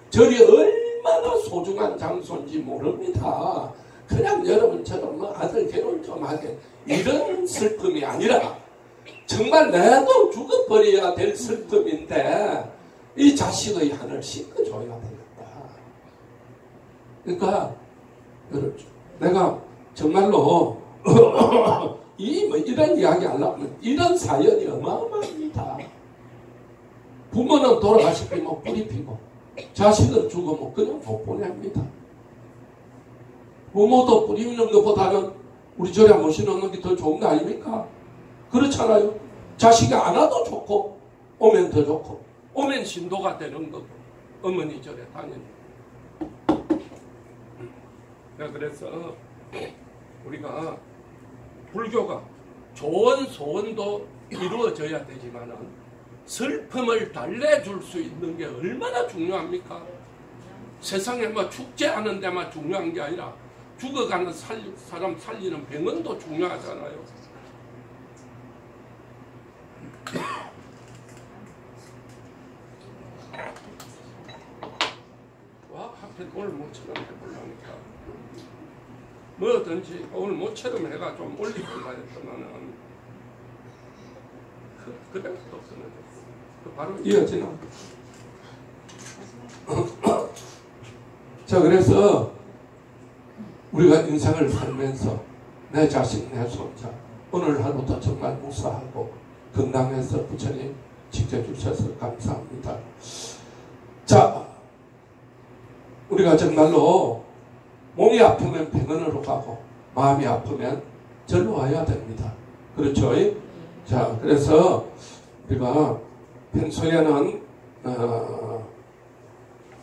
절이 얼마나 소중한 장소인지 모릅니다. 그냥 여러분처럼 뭐 아들 결혼 좀 하게 이런 슬픔이 아니라 정말 내도 죽어버려야 될 슬픔인데 이 자식의 한을 씻어줘야 되겠다. 그러니까 내가 정말로 이런 이야기 하려면 이런 사연이 어마어마합니다. 부모는 돌아가시면 뿌리 피고 자식은 죽으면 그냥 못 보냅니다. 부모도 뿌리 있는 것보다는 우리 절에 모셔놓는 게 더 좋은 거 아닙니까? 그렇잖아요. 자식이 안 와도 좋고 오면 더 좋고 오면 신도가 되는 거고 어머니 절에 당연히. 그래서 우리가 불교가 좋은 소원도 이루어져야 되지만은 슬픔을 달래줄 수 있는 게 얼마나 중요합니까? 세상에 뭐 축제하는 데만 중요한 게 아니라 죽어가는 사람 살리는 병원도 중요하잖아요. 와, 하필 오늘 모처럼 해보려니까 뭐든지 오늘 모처럼 해가 좀 올리고나 했더만은 그래 또 끊어졌어. 바로 이어지나? 자, 그래서 우리가 인생을 살면서 내 자식, 내 손자 오늘 하루도 정말 무사하고 건강해서 부처님 지켜주셔서 감사합니다. 자, 우리가 정말로 몸이 아프면 병원으로 가고 마음이 아프면 절로 와야 됩니다. 그렇죠? 자, 그래서 우리가 평소에는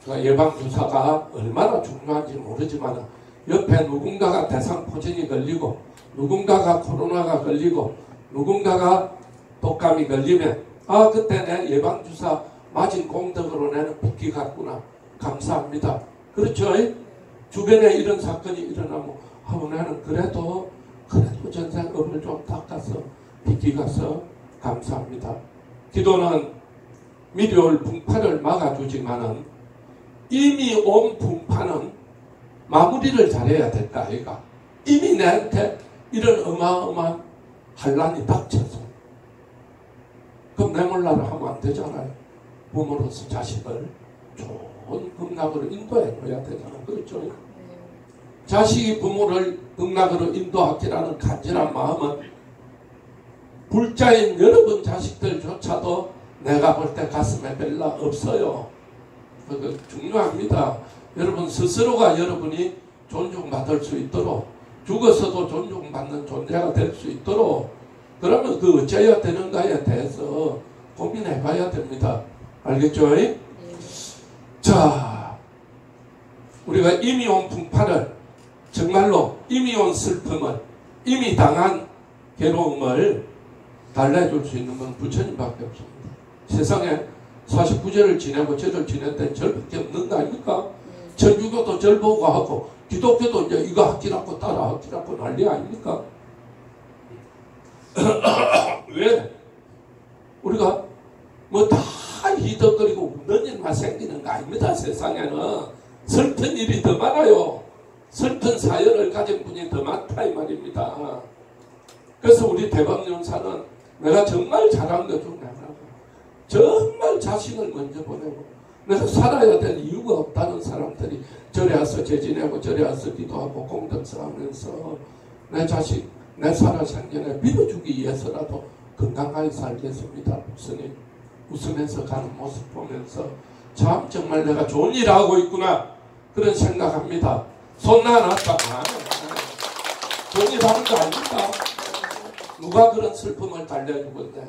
예방주사가 얼마나 중요한지 모르지만 옆에 누군가가 대상포진이 걸리고 누군가가 코로나가 걸리고 누군가가 독감이 걸리면 아, 그때 내 예방주사 맞은 공덕으로 나는 붓기 갔구나. 감사합니다. 그렇죠? 주변에 이런 사건이 일어나면 나는 그래도 전생 업을 좀 닦아서 붓기 가서 감사합니다. 기도는 미리 올 풍파를 막아주지만은 이미 온 풍파는 마무리를 잘해야 될까 아이가. 이미 내한테 이런 어마어마한 환란이 닥쳐서 그럼 내 몰라를 하면 안 되잖아요. 부모로서 자식을 좋은 극락으로 인도해 줘야 되잖아요. 그렇죠? 자식이 부모를 극락으로 인도하기라는 간절한 마음은 불자인 여러분 자식들조차도 내가 볼 때 가슴에 별로 없어요. 그거 중요합니다. 여러분 스스로가 여러분이 존중받을 수 있도록 죽어서도 존중받는 존재가 될 수 있도록 그러면 그 어찌해야 되는가에 대해서 고민해 봐야 됩니다. 알겠죠? 네. 자, 우리가 이미 온 풍파를 정말로 이미 온 슬픔을 이미 당한 괴로움을 달래줄 수 있는 건 부처님밖에 없습니다. 세상에 49절을 지내고 절을 지낼 때 절밖에 없는 거 아닙니까? 천주교도 절 보고 하고 기독교도 이제 이거 학기라고 따라 학기라고 난리 아닙니까? 왜? 우리가 뭐 다 희덕거리고 웃는 일만 생기는 거 아닙니다. 세상에는 슬픈 일이 더 많아요. 슬픈 사연을 가진 분이 더 많다 이 말입니다. 그래서 우리 대법연사는 내가 정말 잘한 것 중에 하나가 정말 자식을 먼저 보내고 내가 살아야 될 이유가 없다는 사람들이 절에 와서 제지내고 절에 와서 기도하고 공덕서 하면서 내 자식 내 살아생전에 밀어주기 위해서라도 건강하게 살겠습니다. 목사님 웃으면서 가는 모습 보면서 참 정말 내가 좋은 일 하고 있구나 그런 생각합니다. 손 나놨다. 좋은 일 하는 거 아닙니까? 누가 그런 슬픔을 달래주건데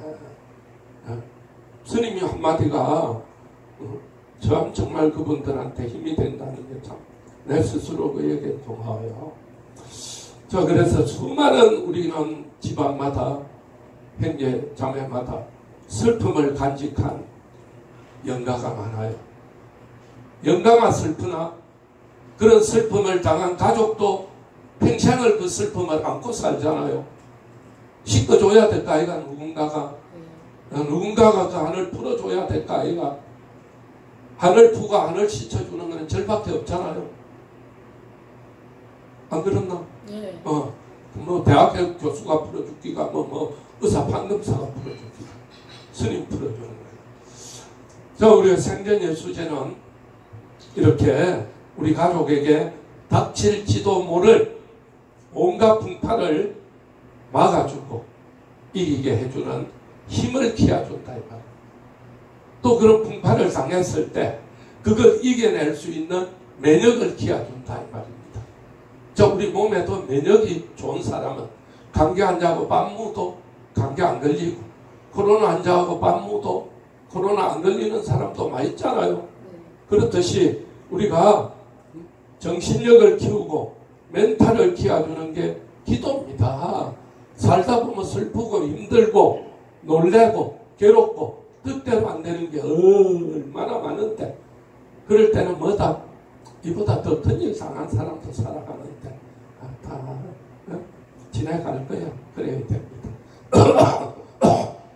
스님이 한마디가 참 정말 그분들한테 힘이 된다는 게 참 내 스스로 그에게 고마워요. 자, 그래서 수많은 우리는 집안마다 형제 자매마다 슬픔을 간직한 영가가 많아요. 영가만 슬프나 그런 슬픔을 당한 가족도 평생을 그 슬픔을 안고 살잖아요. 씻어줘야 될까 아이가 누군가가 그 한을 풀어줘야 될까 아이가 한을 푸고 한을 씻어주는 것은 절밖에 없잖아요. 안 그렇나? 네. 뭐 대학교 교수가 풀어주기가 뭐 의사 판검사가 풀어주기가 스님 풀어주는 거예요. 자, 우리가 생전예수제는 이렇게 우리 가족에게 닥칠지도 모를 온갖 풍파를 막아주고 이기게 해주는 힘을 키워준다 이 말이에요. 또 그런 풍파를 당했을 때 그걸 이겨낼 수 있는 면역을 키워준다 이 말입니다. 자, 우리 몸에도 면역이 좋은 사람은 감기 환자하고 반무도 감기 안 걸리고 코로나 환자하고 반무도 코로나 안 걸리는 사람도 많이 있잖아요. 그렇듯이 우리가 정신력을 키우고 멘탈을 키워주는 게 기도입니다. 살다 보면 슬프고 힘들고 놀래고 괴롭고 뜻대로 안 되는 게 얼마나 많은데 그럴 때는 뭐다? 이보다 더 큰일 당한 사람도 살아가는데 다 지나갈 거야. 그래야 됩니다.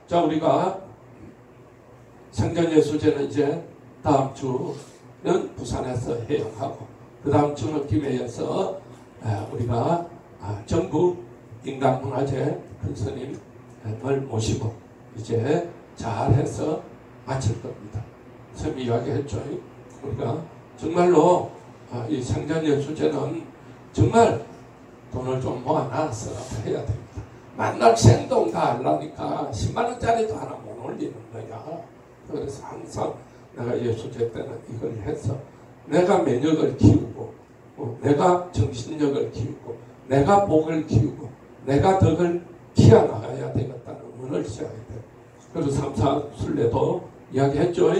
자, 우리가 생전예수제는 이제 다음 주는 부산에서 해영하고 그 다음 주는 김해에서 우리가 전국 인간문화재 큰 스님을 모시고 이제 잘해서 마칠 겁니다. 스님이 이야기했죠. 우리가 정말로 이 생전예수제는 정말 돈을 좀 모아놔서 해야 됩니다. 만날 생돈 다 하려니까 10만원짜리도 하나 못 올리는 거야. 그래서 항상 내가 예수제 때는 이걸 해서 내가 면역을 키우고 내가 정신력을 키우고 내가 복을 키우고 내가 덕을 키워나가야 되겠다는 문을 시작해야 돼. 그래서 삼사순례도 이야기했죠.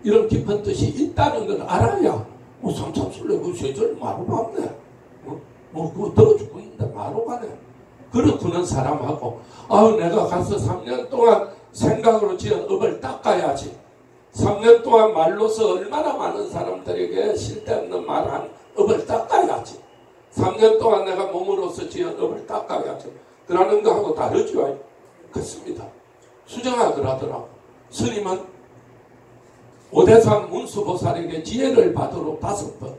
이런 깊은 뜻이 있다는 걸 알아야 삼사순례 그 세절 마루 봤네. 그거 더워 죽겠는데 마루 가네. 그렇구는 사람하고 내가 가서 3년 동안 생각으로 지은 업을 닦아야지. 3년 동안 말로서 얼마나 많은 사람들에게 실데없는 말한 업을 닦아야지. 3년 동안 내가 몸으로서 지은 업을 닦아야지. 그러는 거하고 다르죠. 그렇습니다. 수정하 그러더라고. 스님은 오대산 문수보살에게 지혜를 받으러 5번,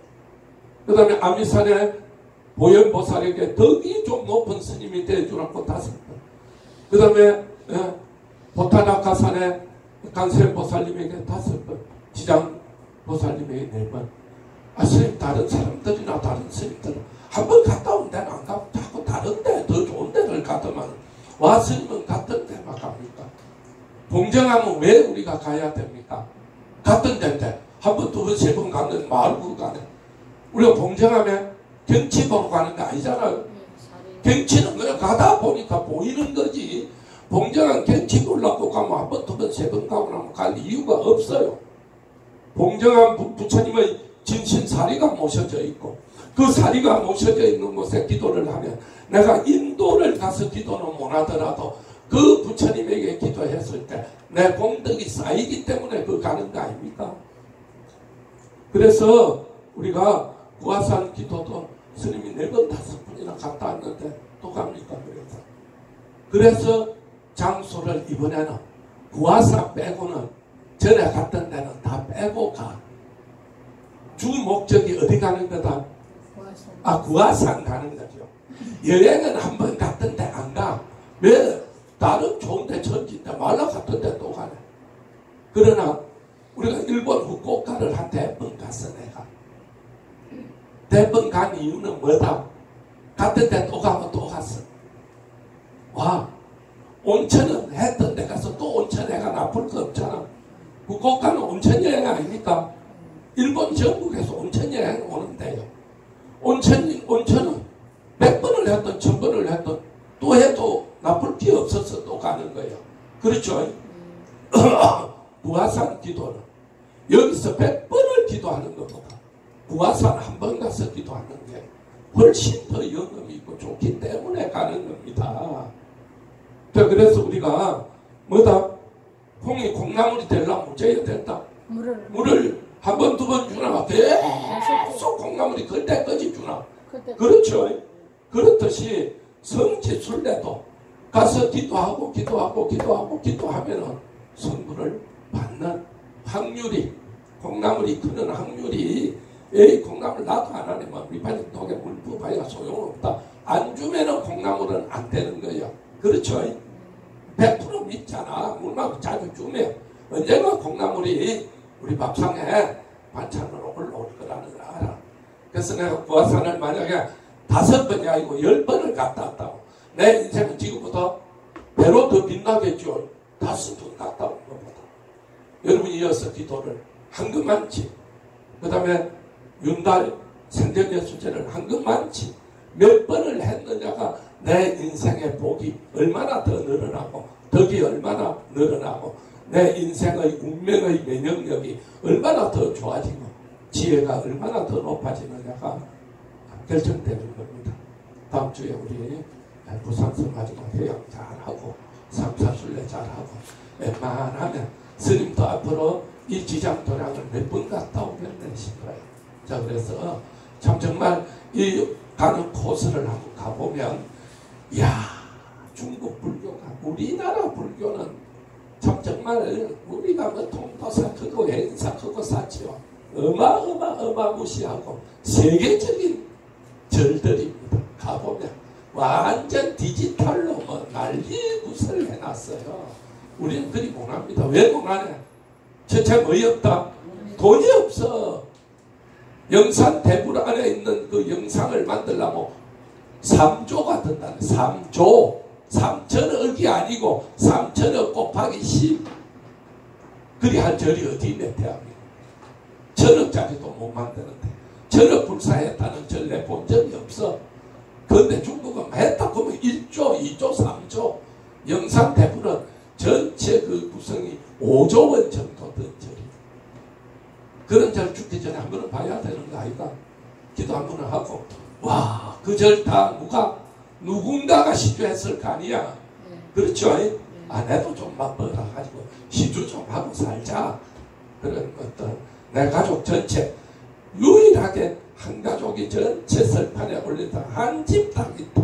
그 다음에 아미산의 보현보살에게 덕이 좀 높은 스님이 되어주라고 5번, 그 다음에 보타나카산의 간세보살님에게 5번, 지장보살님에게 4번. 스님 다른 사람들이나 다른 스님들은 한번 갔다 온 데는 안 가고 자꾸 다른 데 더 좋은 데를 가더만 와 스님은 같은 데만 갑니까? 봉정하면 왜 우리가 가야 됩니까? 같은 데인데 한 번, 2번, 3번 가는 마을구 가네. 우리가 봉정하면 경치 보러 가는 거 아니잖아요. 경치는 그냥 가다 보니까 보이는 거지. 봉정한 경치 보려고 가면 한 번, 2번, 3번 가고 나면 갈 이유가 없어요. 봉정한 부처님의 진신사리가 모셔져 있고 그 사리가 모셔져 있는 곳에 기도를 하면 내가 인도를 가서 기도는 못하더라도 그 부처님에게 기도했을 때 내功德이 쌓이기 때문에 그 가는 거 아닙니까? 그래서 우리가 구화산 기도도 스님이 4번, 5번이나 갔다 왔는데 또 갑니까? 그래서 장소를 이번에는 구화산 빼고는 전에 갔던 데는 다 빼고 가. 주 목적이 어디 가는 거다? 구화산 가는 거죠. 여행은 한 번 갔던데 안 가. 왜? 다른 좋은데 전진데 말라 갔던데 또 가네. 그러나 우리가 일본 후쿠오카를 한 4번 갔어 내가. 4번 간 이유는 뭐다? 갔던데 또 가면 또 갔어. 와, 온천은 했던 데 가서 또 온천 해가 나쁠 거 없잖아. 후쿠오카는 온천 여행 아닙니까? 일본 전국에서 온천 여행 오는데요. 온천은 100번을 했던 1000번을 했던 또 해도 나쁠 게 없어서 또 가는 거예요. 그렇죠? 구화산 기도는 여기서 100번을 기도하는 것보다 구화산 한 번 가서 기도하는 게 훨씬 더 영감이 있고 좋기 때문에 가는 겁니다. 그래서 우리가 뭐다? 콩이 콩나물이 되려면 무죄야 된다. 물을 한 번, 2번 주나 계속 콩나물이 걸 때까지 주나. 그렇죠. 그렇듯이 성지순례도 가서 기도하면은 성불을 받는 확률이, 콩나물이 크는 확률이, 콩나물 나도 안 하네만 우리 반역독에 물 부어봐야 소용없다. 안 주면은 콩나물은 안 되는 거예요. 그렇죠. 100% 믿잖아. 물만 자주 주면 언젠가 콩나물이 우리 밥상에 반찬으로 올라올 거라는 걸 알아. 그래서 내가 구화산을 만약에 5번이 아니고 10번을 갔다 왔다고. 내 인생은 지금부터 배로 더 빛나겠죠. 5번 갔다 온 것보다. 여러분이 이어서 기도를 한금만치, 그 다음에 윤달 생전예수제를 한금만치 몇 번을 했느냐가 내 인생의 복이 얼마나 더 늘어나고 덕이 얼마나 늘어나고 내 인생의 운명의 면역력이 얼마나 더 좋아지고 지혜가 얼마나 더 높아지느냐가 결정되는 겁니다. 다음 주에 우리 부산성 가지고 회양 잘하고 삼사순례 잘하고 웬만하면 스님도 앞으로 이 지장도량을 몇 번 갔다 오겠네 싶어요. 자, 그래서 참 정말 이 가는 코스를 한번 가보면 이야, 중국 불교가 우리나라 불교는 참 정말 우리가 뭐 통도사 크고 행사 크고 사치요 어마무시하고 세계적인 절들입니다. 가보면 완전 디지털로 뭐 난리구슬 해놨어요. 우리는 그리 못합니다. 왜 못하냐? 대체 뭐이 없다? 돈이 없어. 영산 대불 안에 있는 그 영상을 만들려면 3조가 든다네. 3조. 3천억이 아니고 3천억 곱하기 10 그리 한 절이 어디 있네 대한민국. 1,000억짜리도 못 만드는데 1,000억 불사했다는 절 내 본 적이 없어. 그런데 중국은 했다 그러면 1조, 2조, 3조 영상 대부는 전체 그 구성이 5조 원 정도 된 절이. 그런 절 죽기 전에 한 번은 봐야 되는 거 아이가? 기도 한 번을 하고 와, 그 절 다 누군가가 시주했을 거 아니야. 그렇죠? 아내도 좀 벌어가지고 시주 좀 하고 살자. 그런 어떤 내 가족 전체 유일하게 한 가족이 전체 설판에 올린다. 한 집 딱 있다.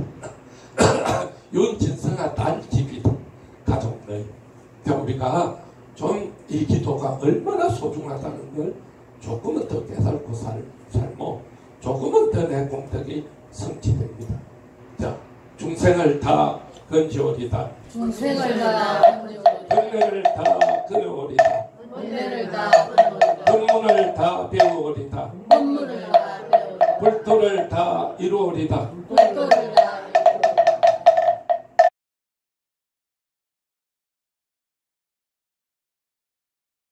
윤진성아 딸 집이다. 가족들. 그러니까 우리가 좀 이 기도가 얼마나 소중하다는 걸 조금은 더 깨닫고 살고 조금은 더 내 공덕이 성취됩니다. 자, 중생을 다 건지오리다. 중생을 다 경례를 다 그려오리다. 번뇌를 다 끊어오리다. 법문을 다 배우오리다. 법문을 다 배우리다. 불도를 다 이루오리다. 불도를